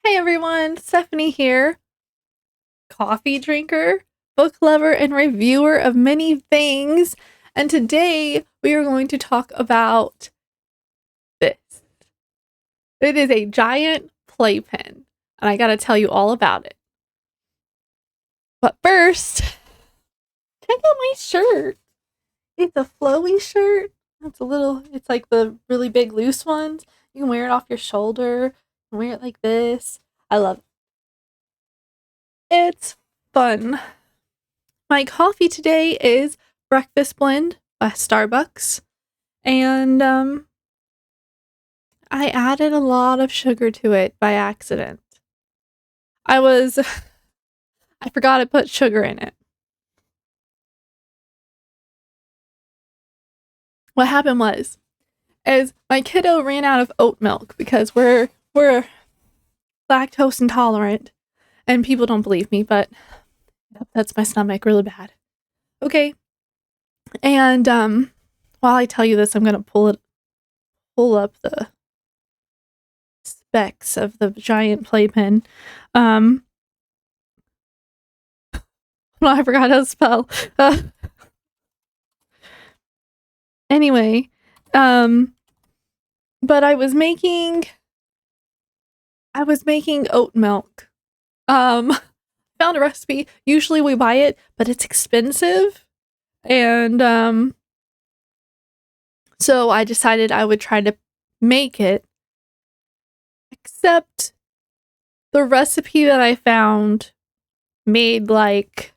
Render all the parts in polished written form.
Hey everyone, Stephanie here, coffee drinker, book lover, and reviewer of many things. And today we are going to talk about this. It is a giant playpen, and I gotta tell you all about it. But first, check out my shirt. It's a flowy shirt. It's like the really big loose ones. You can wear it off your shoulder, you can wear it like this. I love it. It's fun. My coffee today is Breakfast Blend by Starbucks, and I added a lot of sugar to it by accident. I was I forgot to put sugar in it. What happened was is my kiddo ran out of oat milk because we're lactose intolerant, and people don't believe me, but that's my stomach really bad. Okay. And while I tell you this, I'm gonna pull up the specs of the giant playpen. No, I forgot how to spell. Anyway, but I was making oat milk. Found a recipe. Usually we buy it, but it's expensive. And so I decided I would try to make it. Except the recipe that I found made like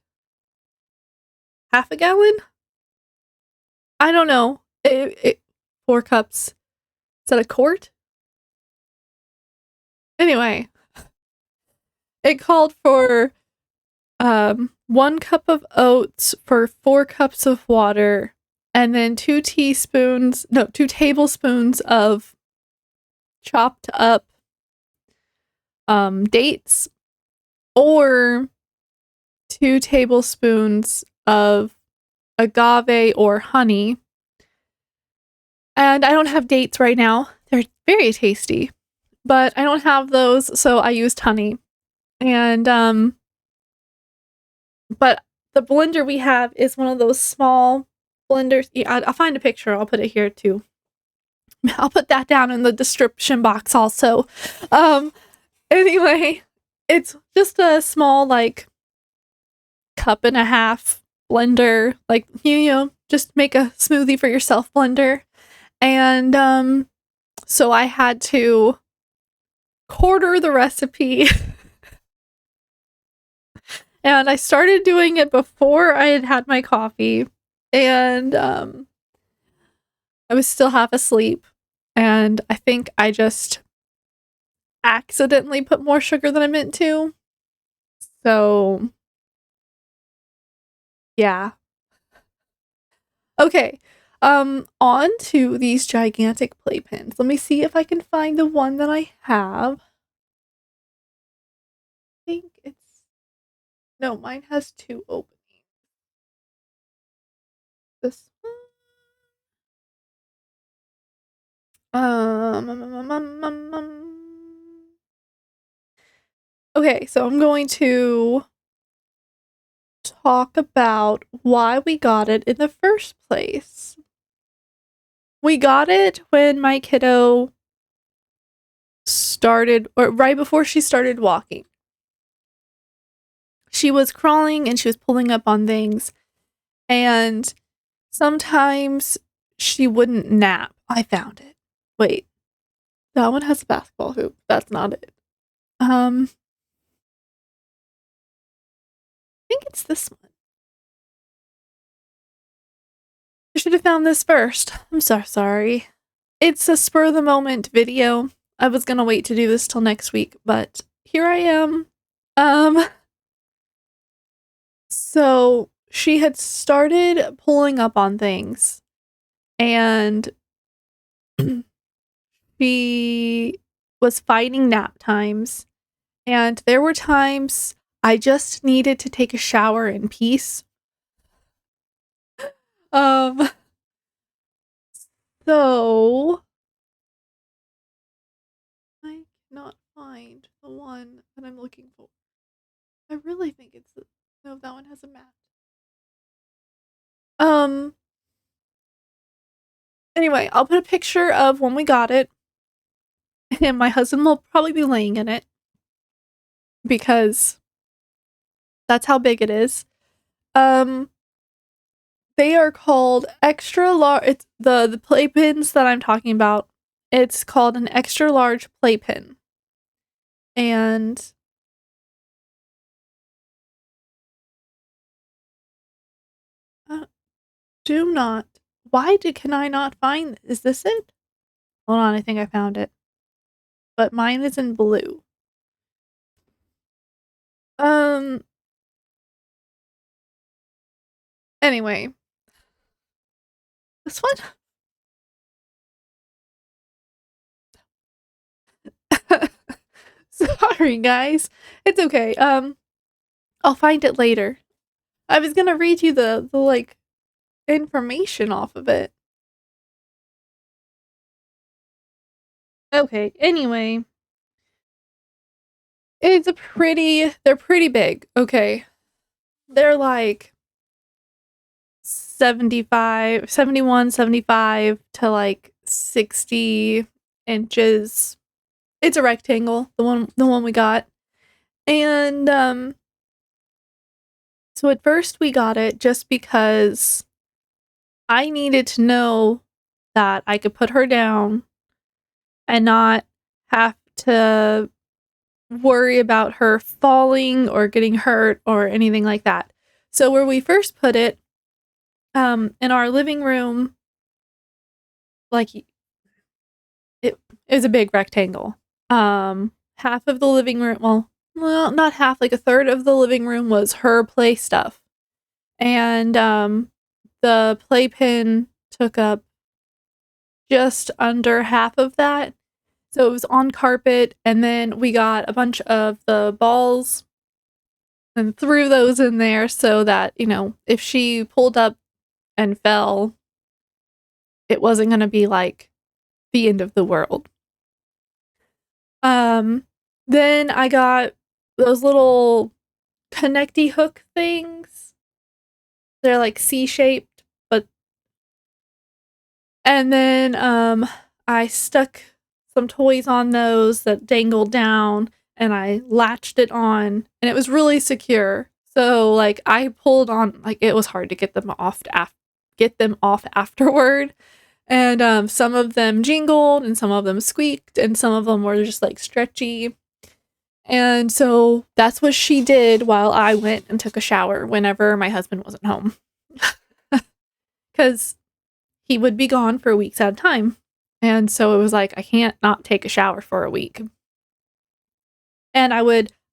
half a gallon. I don't know. 4 cups. Is that a quart? Anyway, it called for 1 cup of oats for 4 cups of water, and then 2 tablespoons of chopped up dates, or 2 tablespoons of agave or honey. And I don't have dates right now. They're very tasty, but I don't have those, so I used honey. And but the blender we have is one of those small blenders. Yeah, I'll find a picture. I'll put it here too. I'll put that down in the description box also. Anyway, it's just a small, like, cup and a half blender, like, just make a smoothie for yourself blender. And so I had to quarter the recipe. And I started doing it before I had my coffee, and I was still half asleep, and I think I just accidentally put more sugar than I meant to. So, yeah. Okay. On to these gigantic playpens. Let me see if I can find the one that I have. I think it's no, mine has 2 openings. This one. Okay, so I'm going to talk about why we got it in the first place. We got it when my kiddo started, or right before she started walking. She was crawling and she was pulling up on things, and sometimes she wouldn't nap. I found it. Wait, that one has a basketball hoop. That's not it. I think it's this one. I should have found this first. I'm so sorry. It's a spur of the moment video. I was gonna wait to do this till next week, but here I am. So she had started pulling up on things, and she was fighting nap times, and there were times I just needed to take a shower in peace. Um, so I cannot find the one one that I'm looking for. I really think it's the, no, that one has a mat. Um, anyway, I'll put a picture of when we got it, and my husband will probably be laying in it because that's how big it is. They are called extra large. It's the playpens that I'm talking about. It's called an extra large playpen, and uh, do not. Can I not find? Is this it? Hold on, I think I found it. But mine is in blue. Um. Anyway, this one. Sorry, guys. It's okay. I'll find it later. I was gonna read you the like information off of it. Okay. Anyway, they're pretty big. Okay. They're like 71, 75 to like 60 inches. It's a rectangle, the one we got. And so at first we got it just because I needed to know that I could put her down and not have to worry about her falling or getting hurt or anything like that. So where we first put it, in our living room, like it was a big rectangle. Half of the living room, well, not half, like a third of the living room was her play stuff. And the playpen took up just under half of that. So it was on carpet, and then we got a bunch of the balls and threw those in there so that, if she pulled up and fell, it wasn't going to be like the end of the world. Then I got those little connecty hook things. They're like C-shaped, and then I stuck some toys on those that dangled down, and I latched it on, and it was really secure. So like I pulled on, like it was hard to get them off afterward. And some of them jingled and some of them squeaked and some of them were just like stretchy. And so that's what she did while I went and took a shower whenever my husband wasn't home. Because he would be gone for weeks at a time. And so it was like, I can't not take a shower for a week. And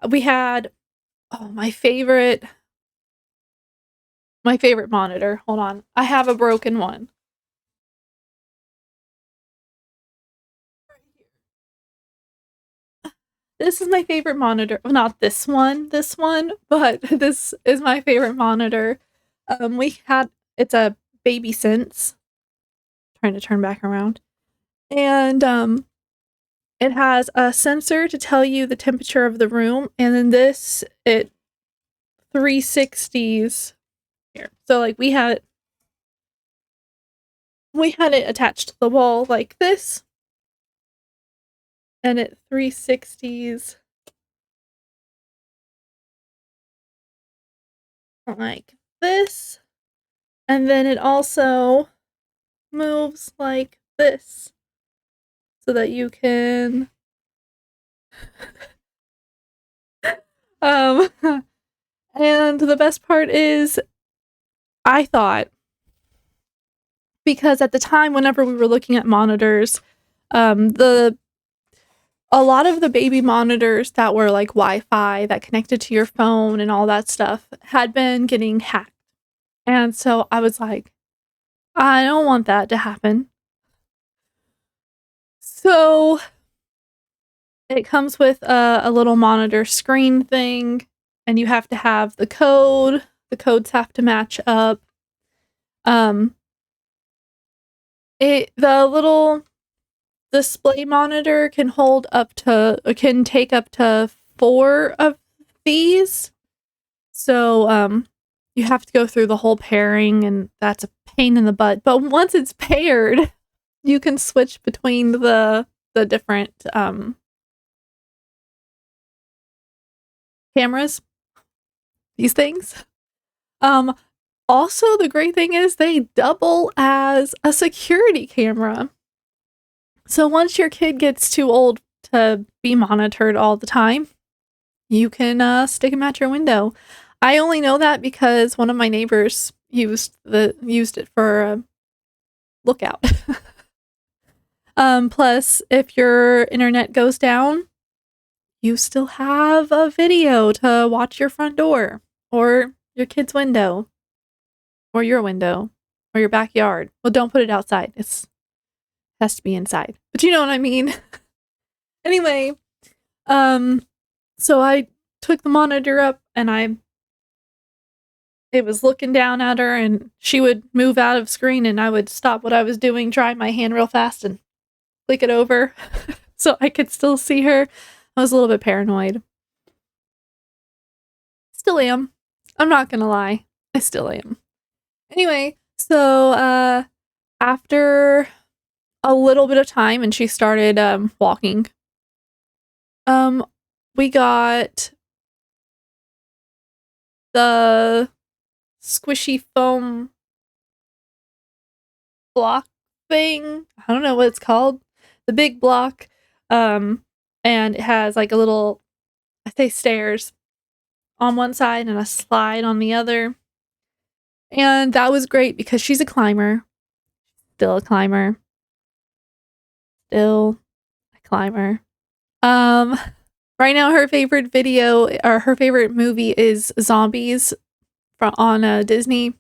we had, my favorite monitor. Hold on. I have a broken one. This is my favorite monitor. Well, not this one, but this is my favorite monitor. It's a Baby Sense. Trying to turn back around. And it has a sensor to tell you the temperature of the room, and then it 360s here. So like we had it attached to the wall like this, and it 360s like this, and then it also moves like this so that you can and the best part is, I thought, because at the time whenever we were looking at monitors, a lot of the baby monitors that were like Wi-Fi that connected to your phone and all that stuff had been getting hacked. And so I was like, I don't want that to happen. So it comes with a little monitor screen thing, and you have to have the code. The codes have to match up. The little display monitor can take up to 4 of these. So, you have to go through the whole pairing, and that's a pain in the butt. But once it's paired, you can switch between the different cameras, these things. Also, the great thing is they double as a security camera. So once your kid gets too old to be monitored all the time, you can stick them at your window. I only know that because one of my neighbors used it for a lookout. Plus, if your internet goes down, you still have a video to watch your front door or your kid's window or your window or your backyard. Well, don't put it outside. It has to be inside. But you know what I mean. Anyway, so I took the monitor up and it was looking down at her, and she would move out of screen, and I would stop what I was doing, dry my hand real fast and click it over so I could still see her. I was a little bit paranoid. Still am. I'm not gonna lie. I still am. Anyway, so after a little bit of time and she started walking, we got the squishy foam block thing. I don't know what it's called. The big block. And it has like a little, I say, stairs on one side and a slide on the other. And that was great because she's a climber. Still a climber. Still a climber. Right now her favorite video or her favorite movie is Zombies on Disney.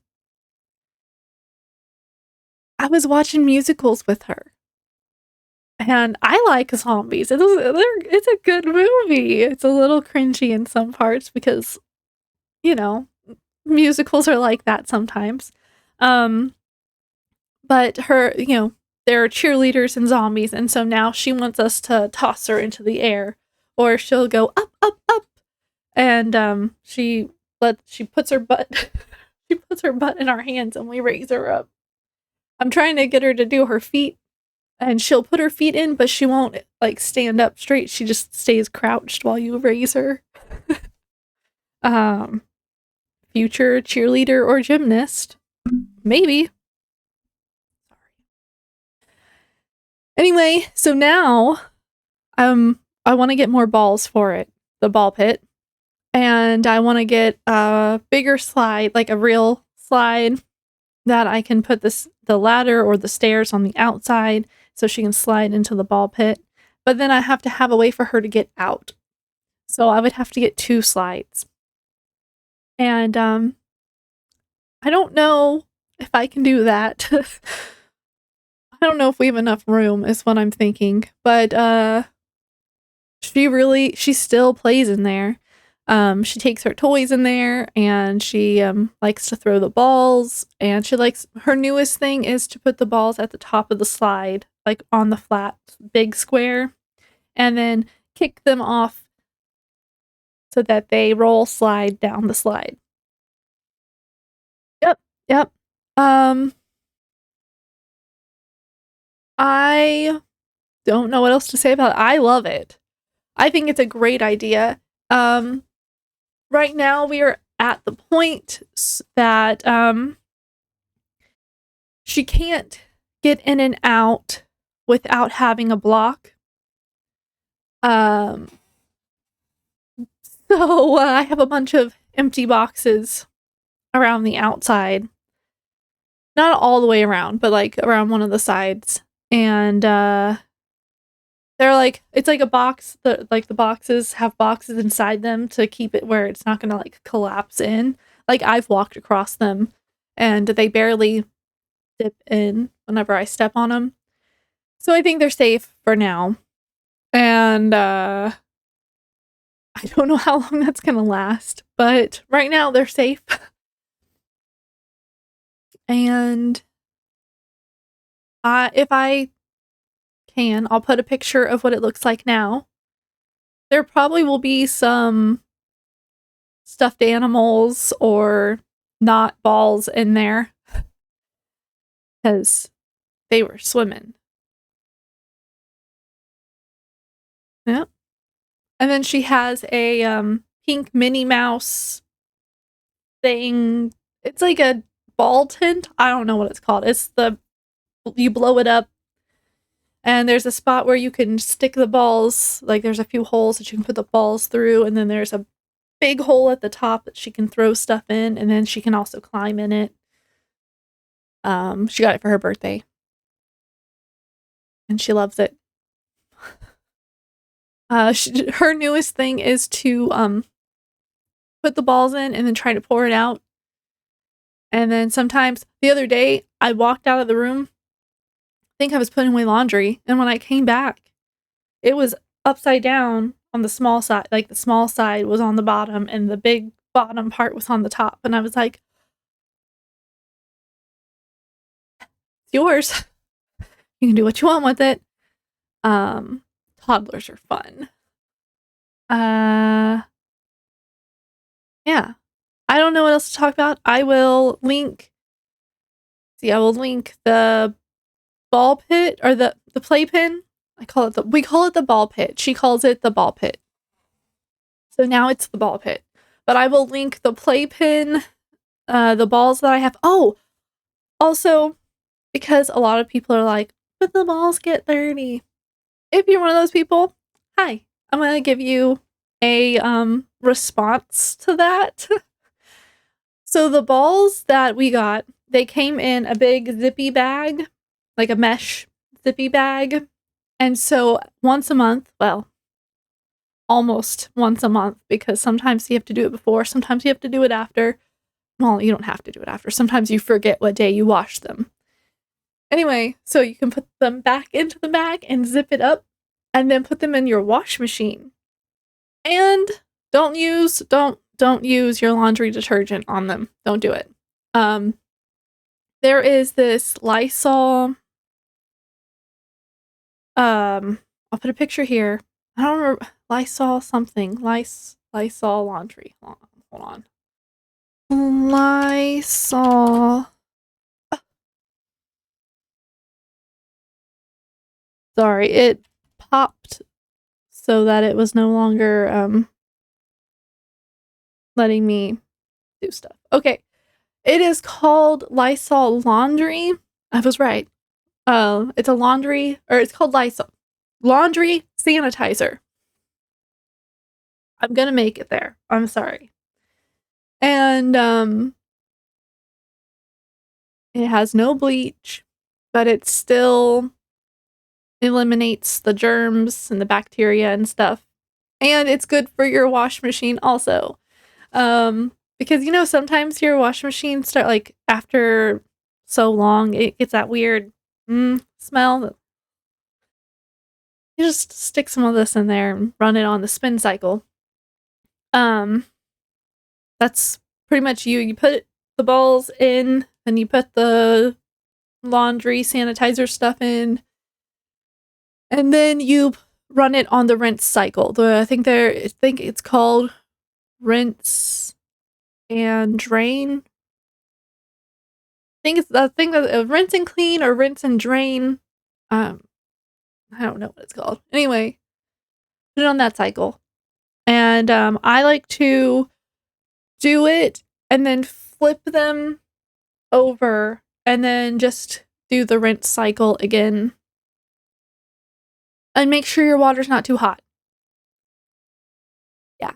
I was watching musicals with her. And I like zombies. It's a good movie. It's a little cringy in some parts because, you know, musicals are like that sometimes. But her, there are cheerleaders and zombies, and so now she wants us to toss her into the air, or she'll go up, up, up, and she puts her butt she puts her butt in our hands and we raise her up. I'm trying to get her to do her feet, and she'll put her feet in, but she won't like stand up straight. She just stays crouched while you raise her. Future cheerleader or gymnast, maybe. Anyway, so now I want to get more balls for it, the ball pit, and I want to get a bigger slide, like a real slide that I can put the ladder or the stairs on the outside so she can slide into the ball pit. But then I have to have a way for her to get out. So I would have to get 2 slides. And I don't know if I can do that. I don't know if we have enough room is what I'm thinking. But she still plays in there. She takes her toys in there, and she likes to throw the balls, and her newest thing is to put the balls at the top of the slide, like on the flat big square, and then kick them off so that they slide down the slide. Yep. I don't know what else to say about it. I love it. I think it's a great idea. Right now we are at the point that she can't get in and out without having a block. So I have a bunch of empty boxes around the outside. Not all the way around, but like around one of the sides. And they're like, it's like a box that like the boxes have boxes inside them to keep it where it's not gonna like collapse in. Like I've walked across them and they barely dip in whenever I step on them. So I think they're safe for now. And I don't know how long that's gonna last, but right now they're safe. And if I can, I'll put a picture of what it looks like now There probably will be some stuffed animals or not balls in there because they were swimming. Yeah. And then she has a pink Minnie Mouse thing. It's like a ball tent. I don't know what it's called. It's the you blow it up and there's a spot where you can stick the balls. Like there's a few holes that you can put the balls through, and then there's a big hole at the top that she can throw stuff in, and then she can also climb in it. She got it for her birthday, and she loves it. Her newest thing is to put the balls in and then try to pour it out. And then sometimes the other day, I walked out of the room. I think I was putting away laundry, and when I came back, it was upside down on the small side. Like the small side was on the bottom, and the big bottom part was on the top. And I was like, "It's yours. You can do what you want with it." Toddlers are fun. Yeah. I don't know what else to talk about. I will link the ball pit or the playpen. We call it the ball pit. She calls it the ball pit. So now it's the ball pit. But I will link the playpen, the balls that I have. Oh, also, because a lot of people are like, but the balls get dirty. If you're one of those people, hi. I'm gonna give you a response to that. So the balls that we got, they came in a big zippy bag, like a mesh zippy bag. And so once a month, well, almost once a month, because sometimes you have to do it before, sometimes you have to do it after. Well, you don't have to do it after. Sometimes you forget what day you wash them. Anyway, so you can put them back into the bag and zip it up and then put them in your wash machine. And don't use your laundry detergent on them. Don't do it. There is this Lysol. I'll put a picture here. I don't remember Lysol something. Lysol laundry. Hold on. Lysol. Sorry, it popped so that it was no longer letting me do stuff. Okay. It is called Lysol Laundry. I was right. It's a laundry, or it's called Lysol Laundry Sanitizer. I'm gonna make it there. I'm sorry. And it has no bleach, but it still eliminates the germs and the bacteria and stuff. And it's good for your wash machine also. Because sometimes your wash machine start like after so long it gets that weird smell. You just stick some of this in there and run it on the spin cycle. That's pretty much you put the balls in, and you put the laundry sanitizer stuff in, and then you run it on the rinse cycle. I think it's called rinse and drain. I think that rinse and clean or rinse and drain. I don't know what it's called. Anyway, put it on that cycle. And I like to do it and then flip them over and then just do the rinse cycle again. And make sure your water's not too hot. Yeah.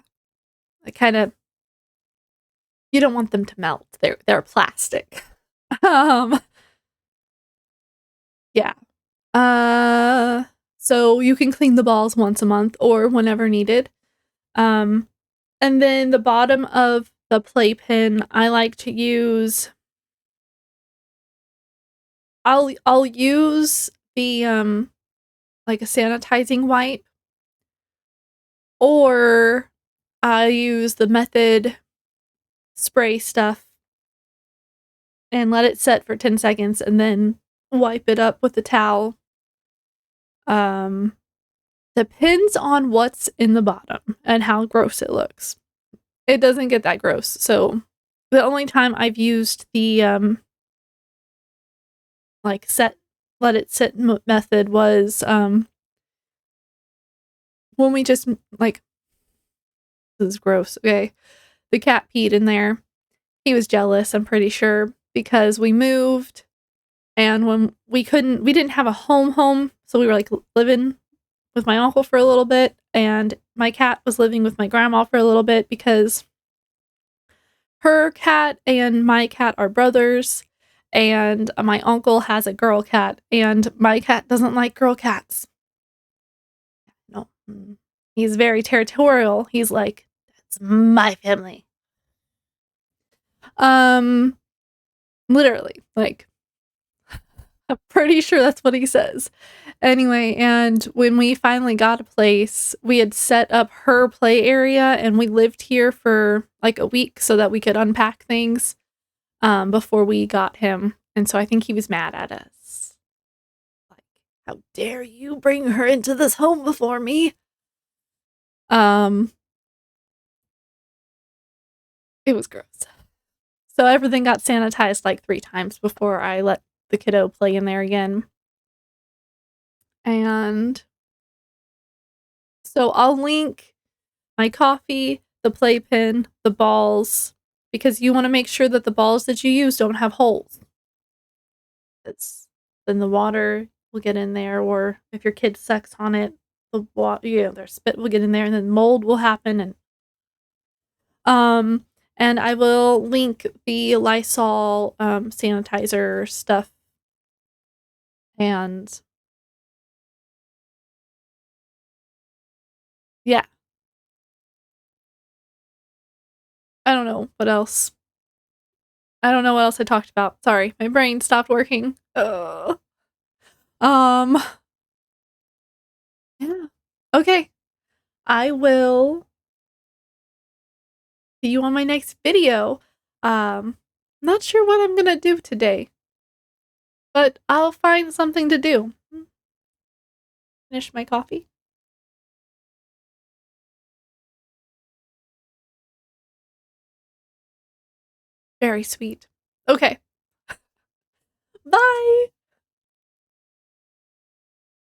You don't want them to melt. They're plastic. Yeah. So you can clean the balls once a month or whenever needed. And then the bottom of the playpen, I like to use. I'll use the like a sanitizing wipe, or I use the Method spray stuff and let it set for 10 seconds and then wipe it up with a towel. Depends on what's in the bottom and how gross it looks. It doesn't get that gross. So the only time I've used the like let it sit method was when we just like, this is gross. Okay. The cat peed in there. He was jealous, I'm pretty sure, because we moved and when we didn't have a home, so we were like living with my uncle for a little bit, and my cat was living with my grandma for a little bit because her cat and my cat are brothers, and my uncle has a girl cat, and my cat doesn't like girl cats. No. He's very territorial. He's like, "That's my family." Um, literally, like, I'm pretty sure that's what he says. Anyway, and when we finally got a place, we had set up her play area and we lived here for like a week so that we could unpack things before we got him. And so I think he was mad at us. Like, how dare you bring her into this home before me? Um, it was gross. So everything got sanitized like 3 times before I let the kiddo play in there again. And so I'll link my coffee, the playpen, the balls, because you want to make sure that the balls that you use don't have holes. It's then the water will get in there, or if your kid sucks on it, the water, their spit will get in there, and then mold will happen. Um, and I will link the Lysol sanitizer stuff, and yeah, I don't know what else. I don't know what else I talked about. Sorry, my brain stopped working. Ugh. Um, yeah. Okay. I will see you on my next video. Not sure what I'm gonna do today, but I'll find something to do. Finish my coffee. Very sweet. Okay. Bye.